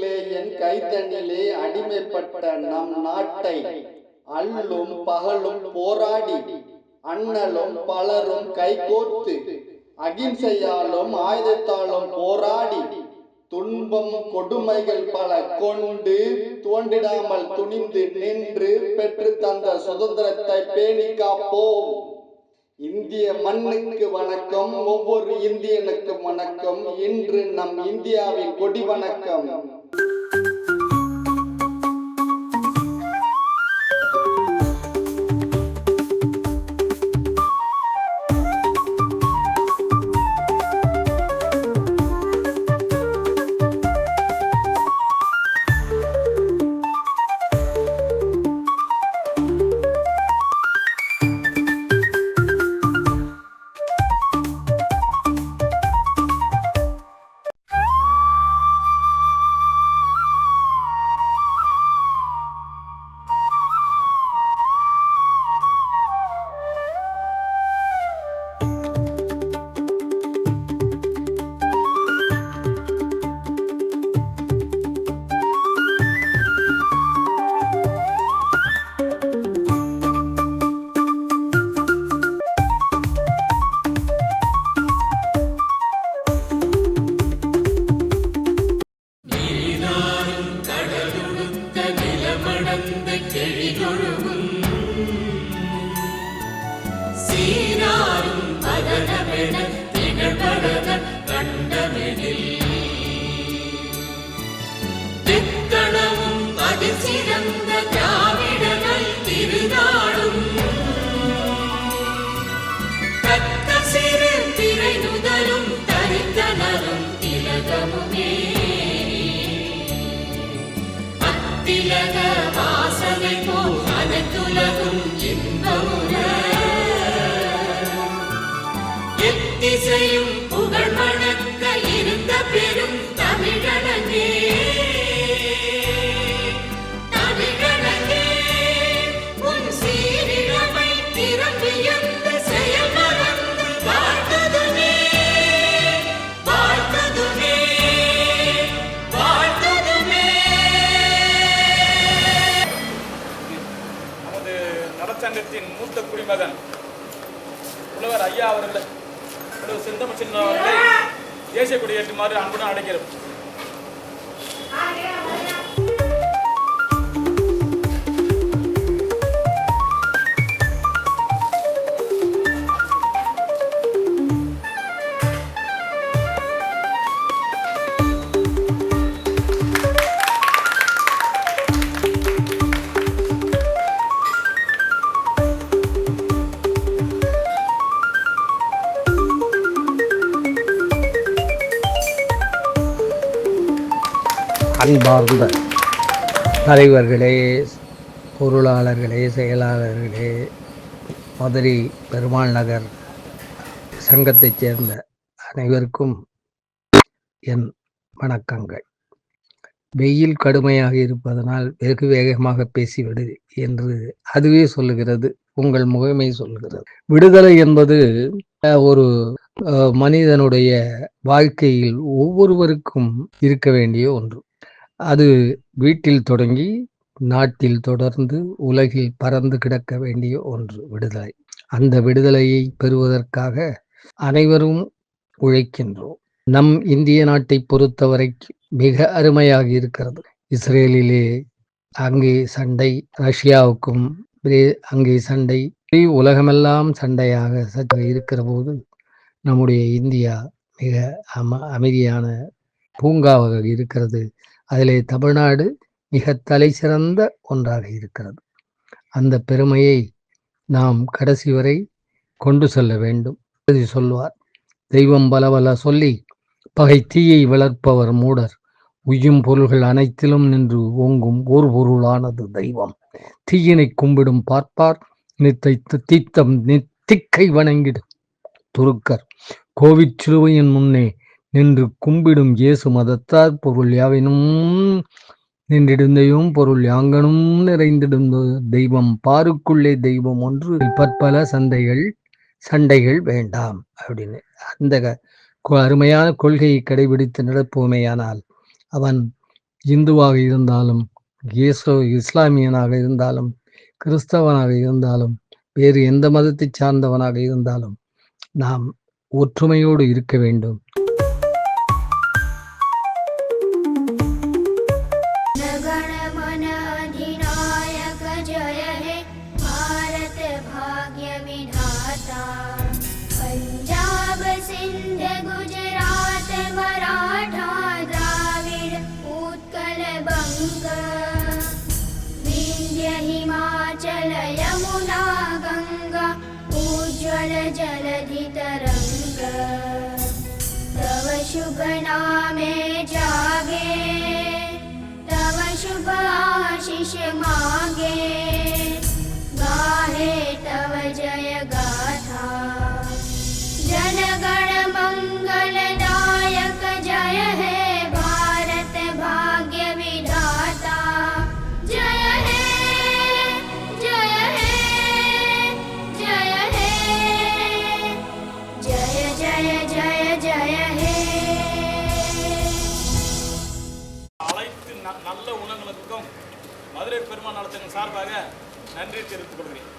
கையிலே என் கைதனிலே அடிமைப்பட்ட நம் நாட்டை அல்லும் பகலும் போராடி அண்ணலும் பலரும் கைகோர்த்து அகிம்சையாலும் ஆயுதத்தாலும் போராடி துன்பம் கொடுமைகள் பல கொண்டு தோன்றிடாமல் துணிந்து நின்று பெற்று தந்த சுதந்திரத்தை பேணி காப்போம். இந்திய மண்ணுக்கு வணக்கம், ஒவ்வொரு இந்தியனுக்கும் வணக்கம். இன்று நம் இந்தியாவின் கொடி வணக்கம். எத்திசையும் புகழ் மணக்க இருந்த பெரும் தமிழனே, தமிழனே உன் சீரிழமை திறம்பியந்த செயல் மறந்து வாழ்த்ததுமே, வாழ்த்ததுமே, வாழ்த்ததுமே. நமது நலச்சங்கத்தின் மூத்த குடிமகன் புலவர் ஐயா அவர்கள் செந்தமிழ் அவர்களை தேசிய கொடியேற்றுமாறு அன்புடன் அழைக்கிறோம். அன்பார்ந்த தலைவர்களே, பொருளாளர்களே, செயலாளர்களே, மதுரை பெருமாள் நகர் சங்கத்தைச் சேர்ந்த அனைவருக்கும் என் வணக்கங்கள். வெயில் கடுமையாக இருப்பதனால் வெகு வேகமாக பேசிவிடு என்று அதுவே சொல்லுகிறது, உங்கள் முகமை சொல்லுகிறது. விடுதலை என்பது ஒரு மனிதனுடைய வாழ்க்கையில் ஒவ்வொருவருக்கும் இருக்க வேண்டிய ஒன்று. அது வீட்டில் தொடங்கி நாட்டில் தொடர்ந்து உலகில் பறந்து கிடக்க வேண்டிய ஒன்று விடுதலை. அந்த விடுதலையை பெறுவதற்காக அனைவரும் உழைக்கின்றோம். நம் இந்திய நாட்டை பொறுத்தவரை மிக அருமையாக இருக்கிறது. இஸ்ரேலிலே அங்கே சண்டை, ரஷ்யாவுக்கும் அங்கே சண்டை, உலகமெல்லாம் சண்டையாக இருக்கிற போது நம்முடைய இந்தியா மிக அமைதியான பூங்காவாக இருக்கிறது. அதிலே தமிழ்நாடு மிக தலை சிறந்த ஒன்றாக இருக்கிறது. அந்த பெருமையை நாம் கடைசி வரை கொண்டு செல்ல வேண்டும். சொல்வார், தெய்வம் பலவல சொல்லி பகை தீயை வளர்ப்பவர் மூடர், உய்யும் பொருள்கள் அனைத்திலும் நின்று ஓங்கும் ஓர் பொருளானது தெய்வம். தீயினை கும்பிடும் பார்ப்பார் தீத்தம் திக்கை வணங்கிடும் துருக்கர், கோவிட் சிலுவையின் முன்னே நின்று கும்பிடும் இயேசு மதத்தார் பொருள் யாவினும் நின்றிடுந்தையும் பொருள் யாங்கனும் நிறைந்திடும் தெய்வம் பாருக்குள்ளே தெய்வம் ஒன்று பற்பல சண்டைகள் வேண்டாம் அப்படின்னு அந்த அருமையான கொள்கையை கடைபிடித்து நடப்போமேயானால் அவன் இந்துவாக இருந்தாலும் இஸ்லாமியனாக இருந்தாலும் கிறிஸ்தவனாக இருந்தாலும் வேறு எந்த மதத்தை சார்ந்தவனாக இருந்தாலும் நாம் ஒற்றுமையோடு இருக்க வேண்டும். गण मन अधिनायक जय हे भारत भाग्य विधाता पंजाब सिंध गुजरात मराठा द्राविड उत्कल बंग विंध्य हिमाचल यमुना गंगा उज्ज्वल जलधि तरंग तव शुभ नामे जागे तव शुभ आशीष मागे गाहे तव जय गाथा जन गण मंगलदायक जय हे भारत भाग्य विधाता जय हे जय हे जय हे जय जय जय जय हे அனைத்து நல்ல உணங்களுக்கும் மதுரை பெருமாள் நலத்தின் சார்பாக நன்றி தெரிவித்துக் கொள்கிறேன்.